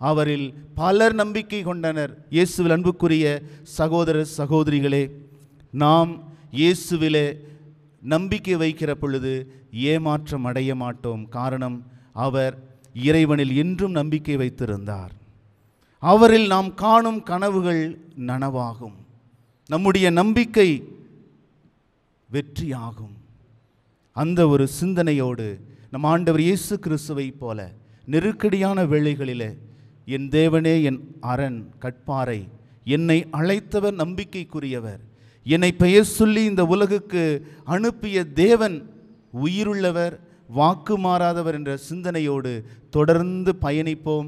அவரில் பலர் நம்பிக்கை கொண்டனர். இயேசுவில் அன்புக்குரிய சகோதர சகோதரிகளே, நாம் இயேசுவிலே நம்பிக்கை வைக்கிற பொழுது ஏமாற்றம் அடைய மாட்டோம். காரணம், அவர் இறைவனில் என்றும் நம்பிக்கை வைத்திருந்தார். அவரில் நாம் காணும் கனவுகள் நனவாகும். நம்முடைய நம்பிக்கை வெற்றியாகும். அந்த ஒரு சிந்தனையோடு நம் ஆண்டவர் இயேசு கிறிஸ்துவை போல நெருக்கடியான வேளைகளிலே, என் தேவனே என் அரண் கட்பாறை, என்னை அழைத்தவர் நம்பிக்கைக்குரியவர், என்னை பெயர் சொல்லி இந்த உலகுக்கு அனுப்பிய தேவன் உயிருள்ளவர், வாக்கு மாறாதவர் என்ற சிந்தனையோடு தொடர்ந்து பயணிப்போம்.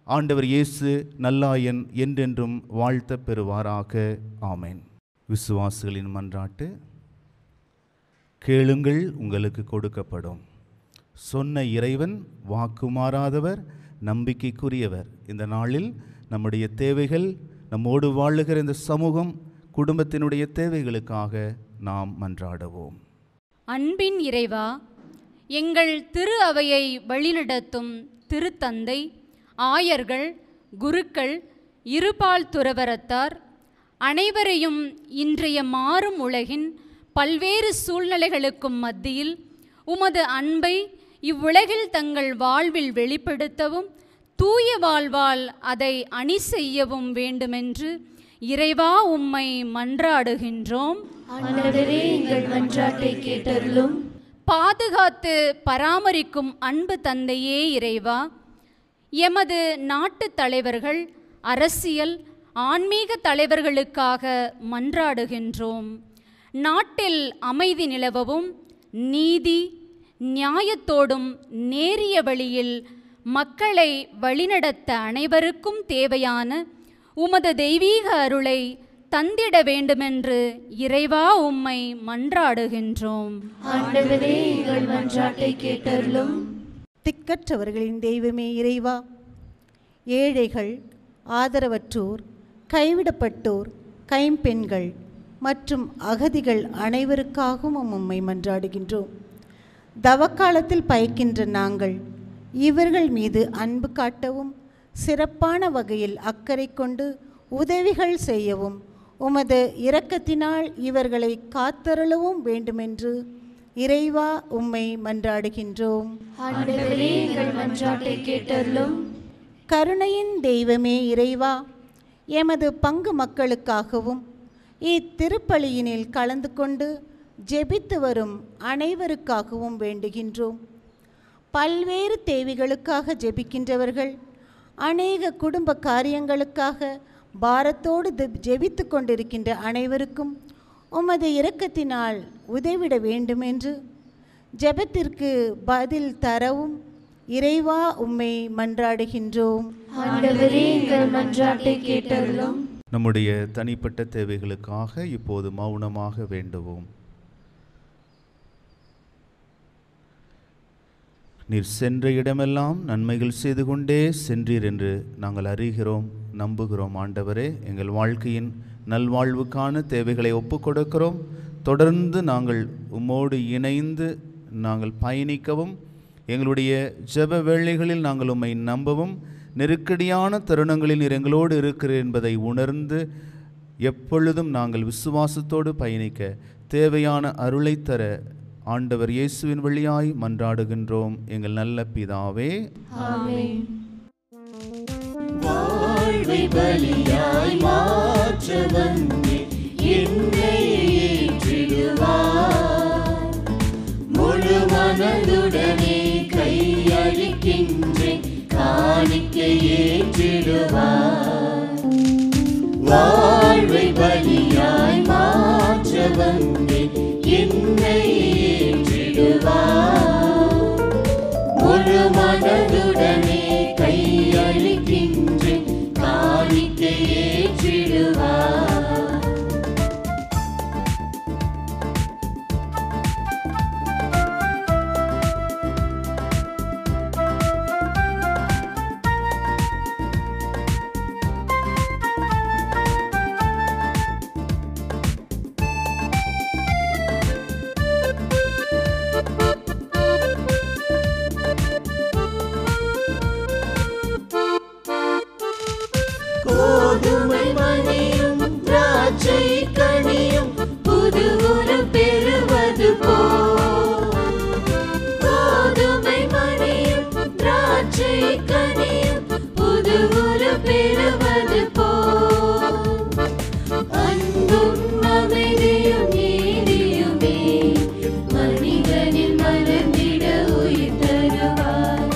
ஆண்டவர் இயேசு நல்லாயன் என்றென்றும் வாழ்த்த பெறுவாராக. ஆமேன். விசுவாசிகளின் மன்றாட்டு. கேளுங்கள், உங்களுக்கு கொடுக்கப்படும். சொன்ன இறைவன் வாக்கு மாறாதவர், நம்பிக்கைக்குரியவர். இந்த நாளில் நம்முடைய தேவைகள், நம்மோடு வாழுகிற இந்த சமூகம், குடும்பத்தினுடைய தேவைகளுக்காக நாம் மன்றாடுவோம். அன்பின் இறைவா, எங்கள் திரு அவையை வழிநடத்தும் திருத்தந்தை, ஆயர்கள், குருக்கள், இருபால் துறவரத்தார் அனைவரையும் இன்றைய மாறும் உலகின் பல்வேறு சூழ்நிலைகளுக்கும் மத்தியில் உமது அன்பை இவ்வுலகில் தங்கள் வாழ்வில் வெளிப்படுத்தவும், தூய வாழ்வால் அதை அணி செய்யவும் வேண்டுமென்று இறைவா உம்மை மன்றாடுகின்றோம். ஆண்டவரே, எங்கள் மன்றாட்டை கேட்டருளும். பாதுகாத்து பராமரிக்கும் அன்பு தந்தையே இறைவா, எமது நாட்டு தலைவர்கள், அரசியல், ஆன்மீக தலைவர்களுக்காக மன்றாடுகின்றோம். நாட்டில் அமைதி நிலவவும், நீதி நியாயத்தோடும் நேரிய வழியில் மக்களை வழிநடத்த அனைவருக்கும் தேவையான உமது தெய்வீக அருளை தந்திட வேண்டுமென்று இறைவா உம்மை மன்றாடுகின்றோம். ஆண்டவரே, எங்கள் மன்றாட்டை கேட்டருளும். திக்கற்றவர்களின் தெய்வமே இறைவா, ஏழைகள், ஆதரவற்றோர், கைவிடப்பட்டோர், கைம்பெண்கள் மற்றும் அகதிகள் அனைவருக்காகவும் உம்மை மன்றாடுகின்றோம். தவக்காலத்தில் பயக்கின்ற நாங்கள் இவர்கள் மீது அன்பு காட்டவும், சிறப்பான வகையில் அக்கறை கொண்டு உதவிகள் செய்யவும், உமது இரக்கத்தினால் இவர்களை காத்தருளவும் வேண்டுமென்று இறைவா உம்மை மன்றாடுகின்றோம். ஆண்டவரே, எங்கள் மன்றாட்டை கேட்டருளும். கருணையின் தெய்வமே இறைவா, எமது பங்கு மக்களுக்காகவும் இத்திருப்பலியினில் கலந்து கொண்டு ஜெபித்து வரும் அனைவருக்காகவும் வேண்டுகின்றோம். பல்வேறு தேவைகளுக்காக ஜெபிக்கின்றவர்கள், அநேக குடும்ப காரியங்களுக்காக பாரத்தோடு ஜெபித்து கொண்டிருக்கின்ற அனைவருக்கும் உமது இரக்கத்தினால் உதவிட வேண்டுமென்று ஜெபத்திற்கு பதில் தரவும் இறைவா உம்மை மன்றாடுகின்றோம். ஆண்டவரே, எங்கள் மன்றாட்டை கேட்டருளும். நம்முடைய தனிப்பட்ட தேவைகளுக்காக இப்போது மௌனமாக வேண்டுவோம். நீர் சென்ற இடமெல்லாம் நன்மைகள் செய்து கொண்டே சென்றீர் என்று நாங்கள் அறிகிறோம், நம்புகிறோம். ஆண்டவரே, எங்கள் வாழ்க்கையின் நல்வாழ்வுக்கான தேவைகளை ஒப்புக்கொடுக்கிறோம். தொடர்ந்து நாங்கள் உம்மோடு இணைந்து நாங்கள் பயணிக்கவும், எங்களுடைய ஜெப வேளைகளில் நாங்கள் உம்மை நம்பவும், நெருக்கடியான தருணங்களில் நீர் எங்களோடு இருக்கிறீர் என்பதை உணர்ந்து எப்பொழுதும் நாங்கள் விசுவாசத்தோடு பயணிக்க தேவையான அருளை தர ஆண்டவர் இயேசுவின் வழியாய் மன்றாடுகின்றோம் எங்கள் நல்ல பிதாவே. ஆமென். வாழ்வை பலியாய் மாற்ற வந்தே என்னை ஏற்றிடுவார். முழு மனதுடனே கையளிக்கின்றேன், காணிக்கை ஏற்றிடுவார். வாழ்வை பலியாய் மாற்ற வந்தே என்னை ஏற்றிடுவார். முழு மனதுடனே கையளிக்கின்றேன், காணிக்கை ஏற்றிடுவார். கோதுமை மணியும் திராட்சை கனியும் புது உரம் பெறுவது போல். கோதுமை மணியும் திராட்சை கனியும் புது உரம் பெறுவது போல். அன்பும் அமைதியும் நீதியுமே மனிதனில் மலர்ந்திட உயிர் தருவார்.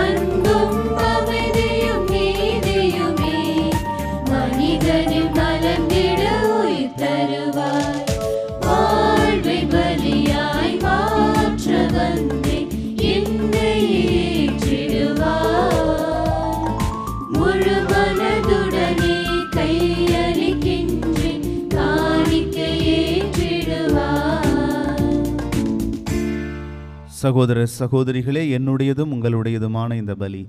அன்பும் அமைதியும் நீதியுமே மனிதனில் மலர்ந்திட உயிர் தருவார். வாழ்வை பலியாய் மாற்ற வந்தே என்னை ஏற்றிடுவார். முழு மனதுடனே கையளிக்கின்றேன், காணிக்கை ஏற்றிடுவார். சகோதர சகோதரிகளே, என்னுடையதும் உங்களுடையதுமான இந்த பலி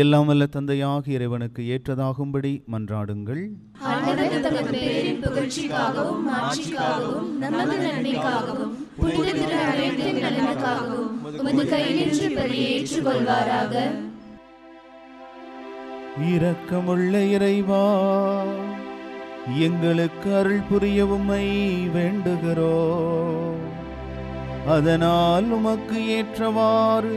எல்லாம் வல்ல தந்தையாக இறைவனுக்கு ஏற்றதாகும்படி மன்றாடுங்கள். ஆண்டவர் தமது பேரின் புகழ்ச்சிக்காகவும் மாட்சிக்காகவும் நமது நன்மைக்காகவும் புனித திரு அனைத்தின் நலனுக்காகவும் உமது கையிலிருந்து பலியை ஏற்றுக்கொள்வாராக. இரக்கமுள்ள இறைவா, எங்களுக்கு அருள் புரிய உம்மை வேண்டுகிறோம். அதனால் உமக்கு ஏற்றவாறு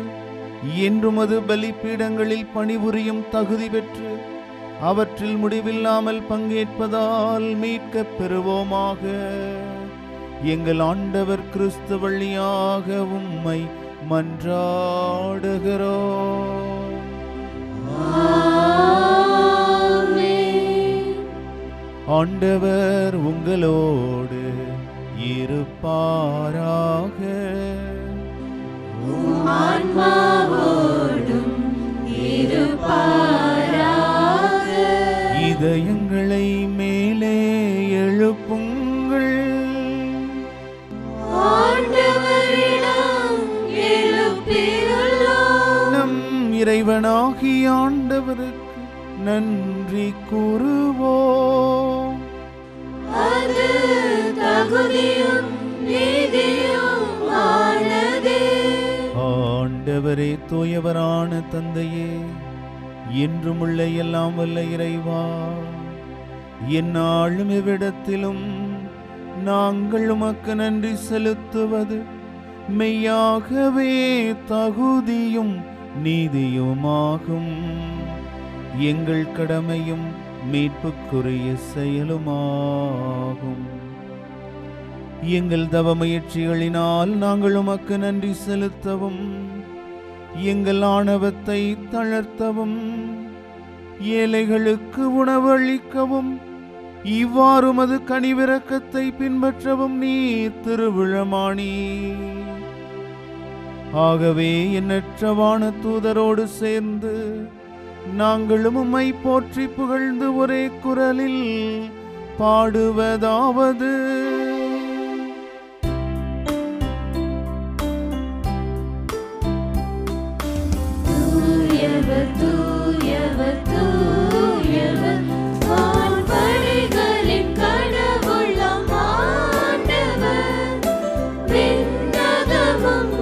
என்றும் அது பலிப்பீடங்களில் பணிபுரியும் தகுதி பெற்று அவற்றில் முடிவில்லாமல் பங்கேற்பதால் மீட்கப் பெறுவோமாக. எங்கள் ஆண்டவர் கிறிஸ்து வழியாக உம்மை மன்றாடுகிறோம். ஆண்டவர் உங்களோடு இருப்பாராக. ஆன்மாவோடும் இருப்பாராக. இதயங்களை மேலே எழுப்புங்கள். ஆண்டவரிடம் எழுப்பியுள்ளோம். நம் இறைவனாகிய ஆண்டவருக்கு நன்றி கூறுவோம். அது தகுதியும் நீதியும் ஆனதே. ஆண்டவரே, தூயவரான தந்தையே, என்றும் உள்ள எல்லாம் வல்ல இறைவா, எந்நாளும் எவ்விடத்திலும் நாங்கள் உமக்கு நன்றி செலுத்துவது மெய்யாகவே தகுதியும் நீதியுமாகும். எங்கள் கடமையும் மீட்புக்குரிய செயலுமாகும். எங்கள் தவ முயற்சிகளினால் நாங்கள் உமக்கு நன்றி செலுத்தவும், எங்கள் ஆணவத்தை தளர்த்தவும், ஏழைகளுக்கு உணவளிக்கவும், இவ்வாறு உமது கனிவிரக்கத்தை பின்பற்றவும் நீர் திருவிழமானி. ஆகவே எண்ணற்ற வான தூதரோடு சேர்ந்து நாங்களும் உம்மை போற்றி புகழ்ந்து ஒரே குரலில் பாடுவதாவது: தூயவர் தூயவர் தூயவர் வான்படைகளின் கடவுளாம் ஆண்டவர். விண்ணகமும்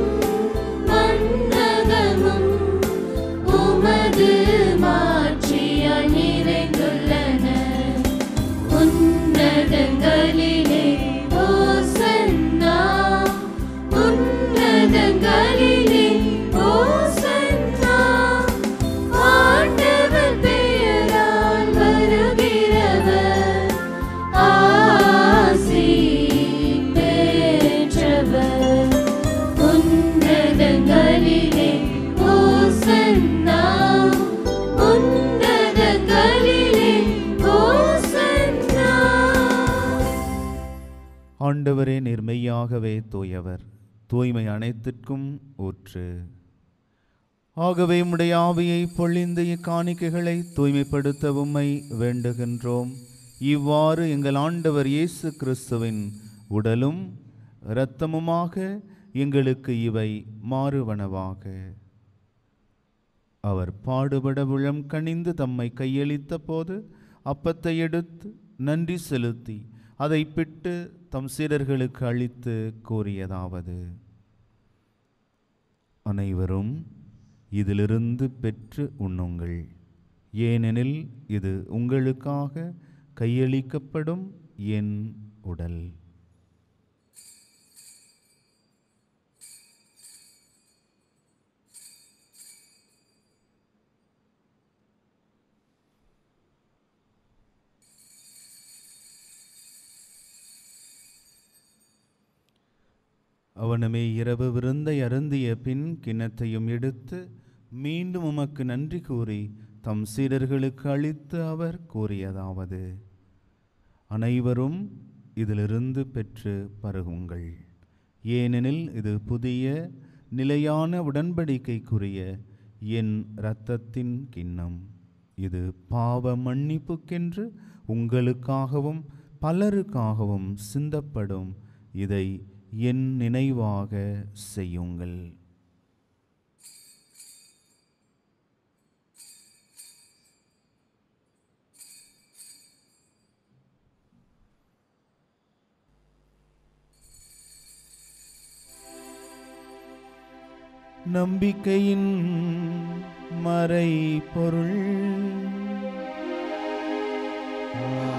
மண்ணகமும் உமது மாட்சியால் நிறைந்துள்ளன. உன்னத ஓசன்னா உன்னதங்களிலே ஓசன்னா. ஆண்டவரே நீர் மெய்யாகவே தூயவர், தூய்மை அனைத்திற்கும் ஊற்று. ஆகவே உம்முடைய ஆவியை பொழிந்து இக்காணிக்கைகளை தூய்மைப்படுத்த உம்மை வேண்டுகின்றோம். இவ்வாறு எங்கள் ஆண்டவர் இயேசு கிறிஸ்துவின் உடலும் இரத்தமுமாக எங்களுக்கு இவை மாறுவனவாக. அவர் பாடுபட உளம் கனிந்து தம்மை கையளித்த போது அப்பத்தை எடுத்து நன்றி செலுத்தி அதை பிட்டு தம் சீடர்களுக்கு அளித்து கூறியதாவது: அனைவரும் இதிலிருந்து பெற்று உண்ணுங்கள், ஏனெனில் இது உங்களுக்காக கையளிக்கப்படும் என் உடல். அவனுமே இரவு விருந்தை அருந்திய பின் கிண்ணத்தையும் எடுத்து மீண்டும் உமக்கு நன்றி கூறி தம் சீடர்களுக்கு அளித்து அவர் கூறியதாவது: அனைவரும் இதிலிருந்து பெற்று பருகுங்கள், ஏனெனில் இது புதிய நிலையான உடன்படிக்கைக்குரிய என் இரத்தத்தின் கிண்ணம். இது பாவ மன்னிப்புக்கென்று உங்களுக்காகவும் பலருக்காகவும் சிந்தப்படும். இதை என் நினைவாக செய்யுங்கள். நம்பிக்கையின் மறைபொருள்.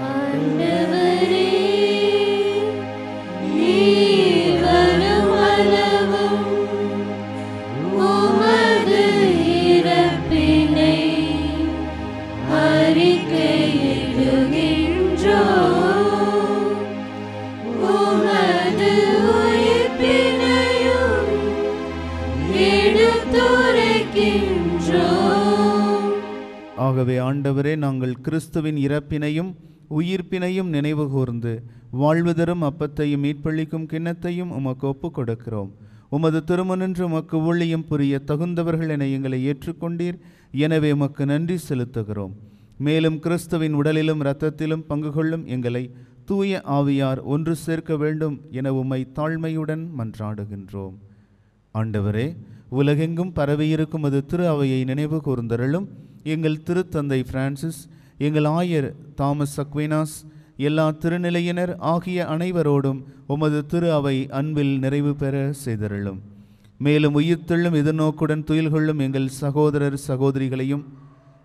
ஆண்டவரே, நீர் வருமளவும் உமது இறப்பினை அறிக்கையிடுகின்றோம், உமது உயிர்ப்பினையும் எடுத்துரைக்கின்றோம். ஆகவே ஆண்டவரே, நாங்கள் கிறிஸ்துவின் இறப்பினையும் உயிர்ப்பினையும் நினைவு கூர்ந்து வாழ்வு தரும் அப்பத்தையும் மீட்பளிக்கும் கிண்ணத்தையும் உமக்கு ஒப்புக் கொடுக்கிறோம். உமது திருமுனின்று உமக்கு ஊழியம் புரிய தகுந்தவர்கள் என எங்களை ஏற்றுக்கொண்டீர். எனவே உமக்கு நன்றி செலுத்துகிறோம். மேலும் கிறிஸ்துவின் உடலிலும் இரத்தத்திலும் பங்கு கொள்ளும் எங்களை தூய ஆவியார் ஒன்று சேர்க்க வேண்டும் என உம்மை தாழ்மையுடன் மன்றாடுகின்றோம். ஆண்டவரே, உலகெங்கும் பரவியிருக்கும் அது திரு அவையை நினைவு கூர்ந்தருளும். எங்கள் திருத்தந்தை பிரான்சிஸ், எங்கள் ஆயர் தாமஸ் அக்வினாஸ், எல்லா திருநிலையினர் ஆகிய அனைவரோடும் உமது திரு அவை அன்பில் நிறைவு பெற செய்தருளும். மேலும் உயிர்த்தெழும் எதிர்நோக்குடன் துயில் கொள்ளும் எங்கள் சகோதரர் சகோதரிகளையும்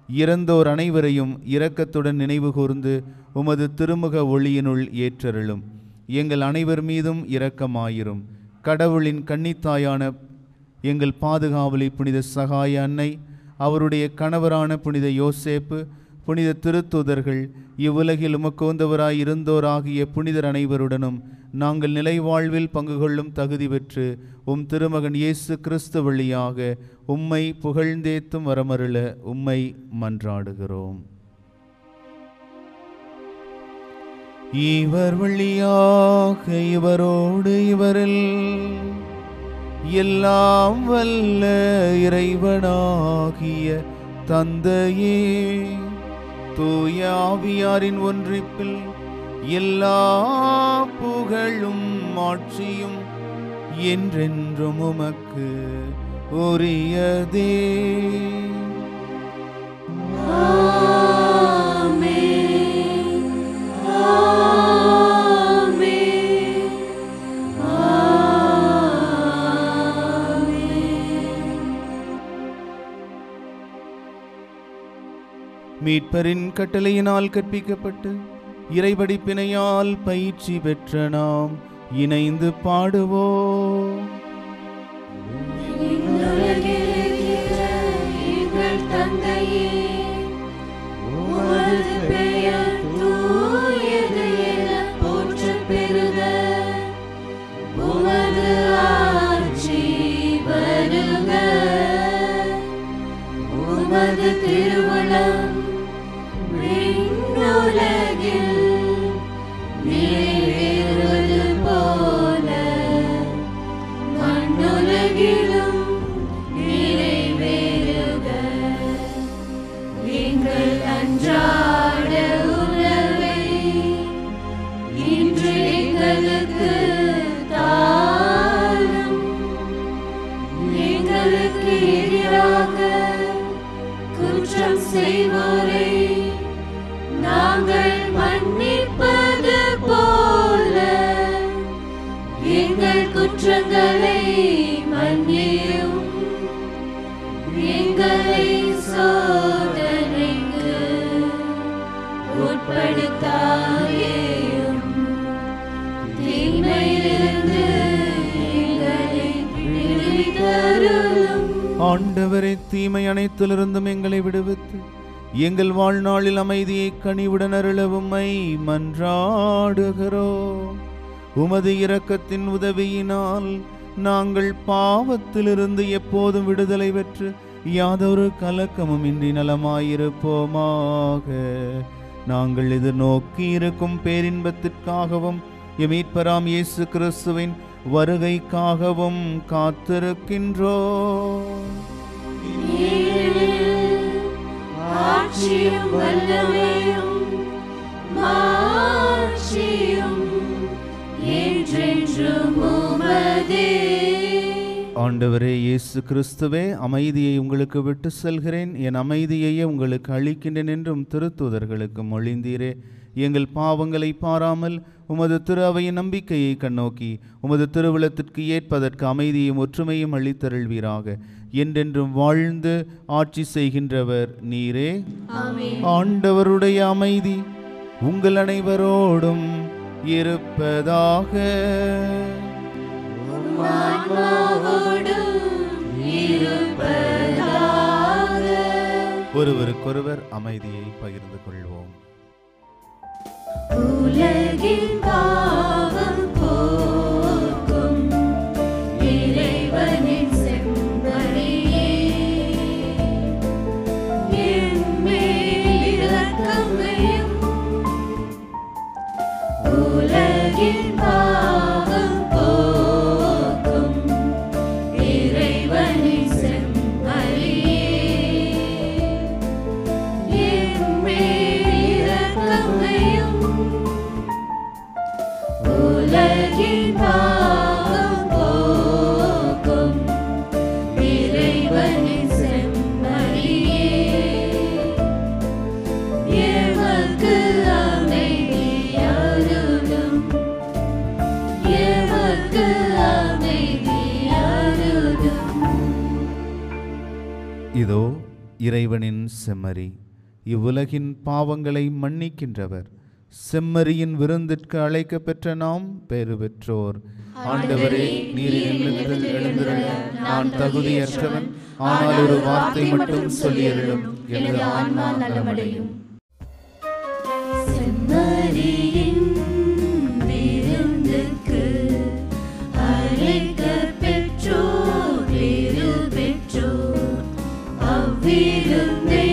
இறந்தோர் அனைவரையும் இரக்கத்துடன் நினைவு கூர்ந்து உமது திருமுக ஒளியினுள் ஏற்றருளும். எங்கள் அனைவர் மீதும் இரக்கமாயிரும். கடவுளின் கன்னித்தாயான எங்கள் பாதுகாவலி புனித சகாய அன்னை, அவருடைய கணவரான புனித யோசேப்பு, புனித திருத்தூதர்கள், இவ்வுலகில் உமக்கோந்தவராய் இருந்தோராகிய புனிதர் அனைவருடனும் நாங்கள் நிலைவாழ்வில் பங்கு கொள்ளும் தகுதி பெற்று உம் திருமகன் இயேசு கிறிஸ்து வழியாக உம்மை புகழ்ந்தேத்தும் வரமருள உம்மை மன்றாடுகிறோம். இவர் வழியாக இவரோடு இவரில் எல்லாம் வல்ல இறைவனாகிய தந்தையே, தூய ஆவியாரின் ஒன்றிப்பில் எல்லா புகழும் ஆட்சியும் என்றென்றும் உமக்கு உரியதே. ஆமென். ஆமென். ஆமென். மீட்பரின் கட்டளையினால் கற்பிக்கப்பட்டு இறைபடிப்பினையால் பயிற்சி பெற்ற நாம் இணைந்து பாடுவோம். விண்ணுலகிலிருக்கிற எங்கள் தந்தையே, உமது பெயர் தூயது என போற்றப் பெறுக. உமது ஆட்சி வருக. உமது திருவுளம் விண்ணுலகில் நிறைவேறுவது போல மண்ணுலகிலும் நிறைவேறுக. எங்கள் அன்றாட உணவை இன்று எங்களுக்கு தாரும். எங்களுக்கு எதிராக குற்றம் செய்வோரை நாங்கள் மன்னிப்பது போல எங்கள் குற்றங்களை மன்னியும். எங்களை சோதனைக்கு உட்படுத்தாதேயும், தீமையிலிருந்து எங்களை விடுவித்தருளும். ஆண்டவரே, தீமை அனைத்திலிருந்தும் எங்களை விடுவித்து எங்கள் வாழ்நாளில் அமைதியை கனிவுடன் அருளவும்மை மன்றாடுகிறோம். உமது இரக்கத்தின் உதவியினால் நாங்கள் பாவத்திலிருந்து எப்போதும் விடுதலை பெற்று யாதொரு கலக்கமும் இன்றி நலமாயிருப்போமாக. நாங்கள் எதிர்நோக்கி இருக்கும் பேரின்பத்திற்காகவும் எமீட்பராம் இயேசு கிறிஸ்துவின் வருகைக்காகவும் காத்திருக்கின்றோம். ஆட்சியும் வல்லமையும் மாட்சியும் என்றென்றும் உமதே. ஆண்டவரே இயேசு கிறிஸ்துவே, அமைதியை உங்களுக்கு விட்டு செல்கிறேன், என் அமைதியையே உங்களுக்கு அளிக்கின்றேன் என்றும் திருத்தூதர்களுக்கு மொழிந்தீரே. எங்கள் பாவங்களை பாராமல் உமது திரு அவையின் நம்பிக்கையை கண்ணோக்கி உமது திருவிழத்திற்கு ஏற்பதற்கு அமைதியும் ஒற்றுமையும் அளித்தருள்வீராக. என்றென்றும் வாழ்ந்து ஆட்சி செய்கின்றவர் நீரே. ஆண்டவருடைய அமைதி உங்கள் அனைவரோடும் இருப்பதாக. ஒருவருக்கொருவர் அமைதியை பகிர்ந்து கொள்வோம். உலகின் பாவம் போக்கும் இறைவனின் செம்மறியே, என் மேல் இரக்கம் வையும். உலகின் பாவம் போக்கும் இறைவனின் செம்மறியே, என் மேல் இரக்கம் வையும். உலகின் பாவம் போக்கும் இறைவனின் செம்மறியே, எமக்கு அமைதி அருளும், எமக்கு அமைதி அருளும். இதோ இறைவனின் செம்மறி, இவ்வுலகின் பாவங்களை மன்னிக்கின்றவர். செம்மறியின் விருந்திற்கு அழைக்க பெற்ற நாம் பேறு பெற்றோர். ஆண்டவரே, நீர் என்னிடத்தில் எழுந்திருள நான் தகுதியற்றவன், ஆனால் ஒரு வார்த்தை மட்டும் சொல்லியருளும், எனது ஆன்மா நலமடையும். செம்மறியின் விருந்துக்கு அழைக்க பெற்றோர் பேறு பெற்றோர். அவ்விருந்தை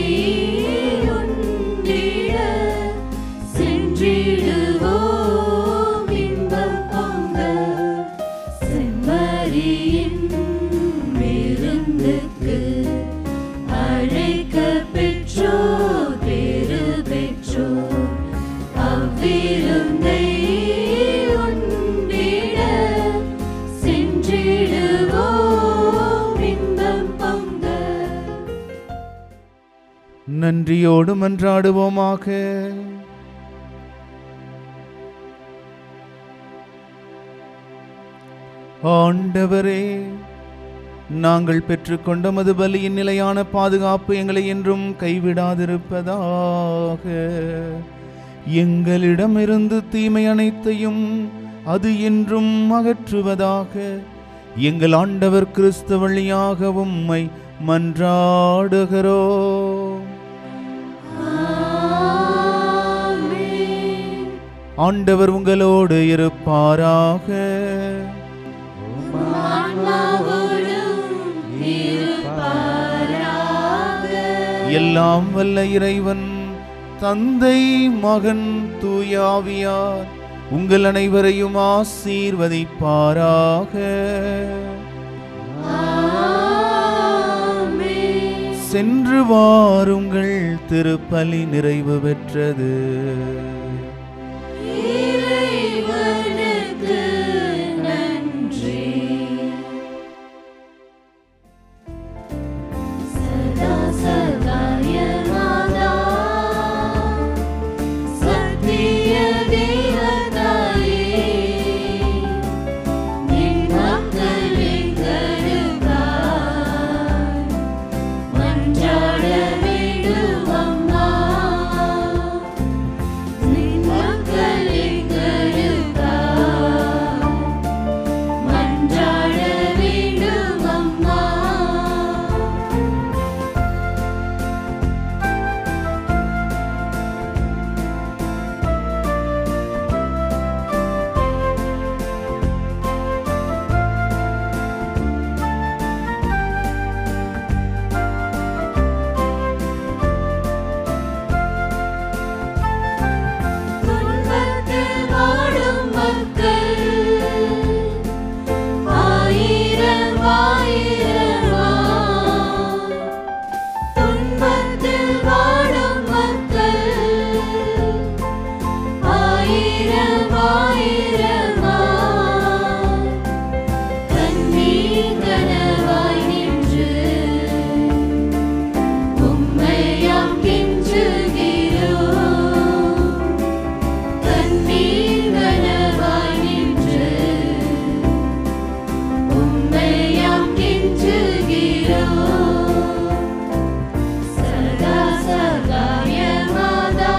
உண்டிட சென்றிடுவோம் இன்பம் பொங்க. செம்மறியின் விருந்துக்கு அழைக்க பெற்றோர் பேறு பெற்றோர். அவ்விருந்தை உண்டிட சென்றிடுவோம் இன்பம் பொங்க. நன்றியோடு மன்றாடுவோமாக. ஆண்டவரே, நாங்கள் பெற்றுக்கொண்ட மது பலியின் நிலையான பாதுகாப்பு எங்களை என்றும் கைவிடாதிருப்பதாக. எங்களிடமிருந்து தீமை அனைத்தையும் அது என்றும் அகற்றுவதாக. எங்கள் ஆண்டவர் கிறிஸ்து வழியாக உம்மை மன்றாடுகிறோம். ஆண்டவர் உங்களோடு இருப்பாராக. எல்லாம் வல்ல இறைவன் தந்தை மகன் தூயாவியார் உங்கள் அனைவரையும் ஆசீர்வதிப்பாராக. சென்று வாருங்கள், திருப்பலி நிறைவு பெற்றது. இறைவனுக்கு நன்றி. சதா சகாய மாதா, சத்திய தேவதாயே, நின் மக்கள் எங்களுக்காய் மன்றாட வேண்டும் அம்மா. நின் மக்கள் எங்களுக்காய் மன்றாட வேண்டும் அம்மா. துன்பத்தில் வாடும் மக்கள் ஆயிரம் ஆயிரமா. துன்பத்தில் வாடும் மக்கள் ஆயிரம் ஆயிரமா. கண்ணீர் கனவாய் நின்று உம்மையாம் கெஞ்சுகிறோம். கண்ணீர் கனவாய் நின்று உம்மையாம் கெஞ்சுகிறோம். சதா சகாய மாதா,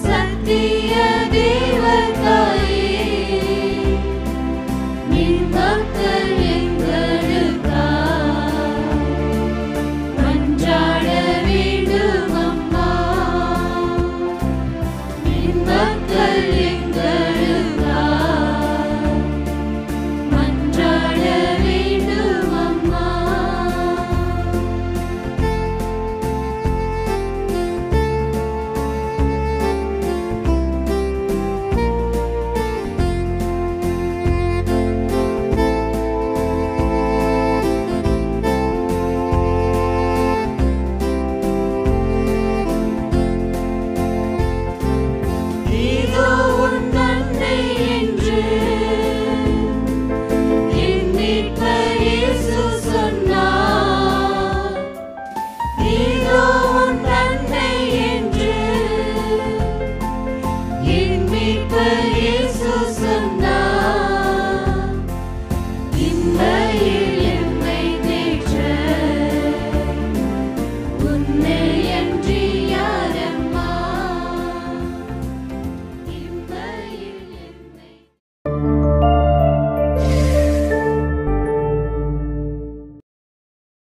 சத்திய தேவதாயே, நின் மக்கள் எங்களுக்காய் மன்றாட வேண்டும் அம்மா. நின் மக்கள் எங்களுக்காய் மன்றாட வேண்டும் அம்மா. இதோ உன் அன்னை என்று என் மீட்பர் இயேசு சொன்னார். இதோ உன் அன்னை என்று என் மீட்பர் இயேசு சொன்னார். இம்மையில் எம்மை தேற்ற உன்னை அன்றி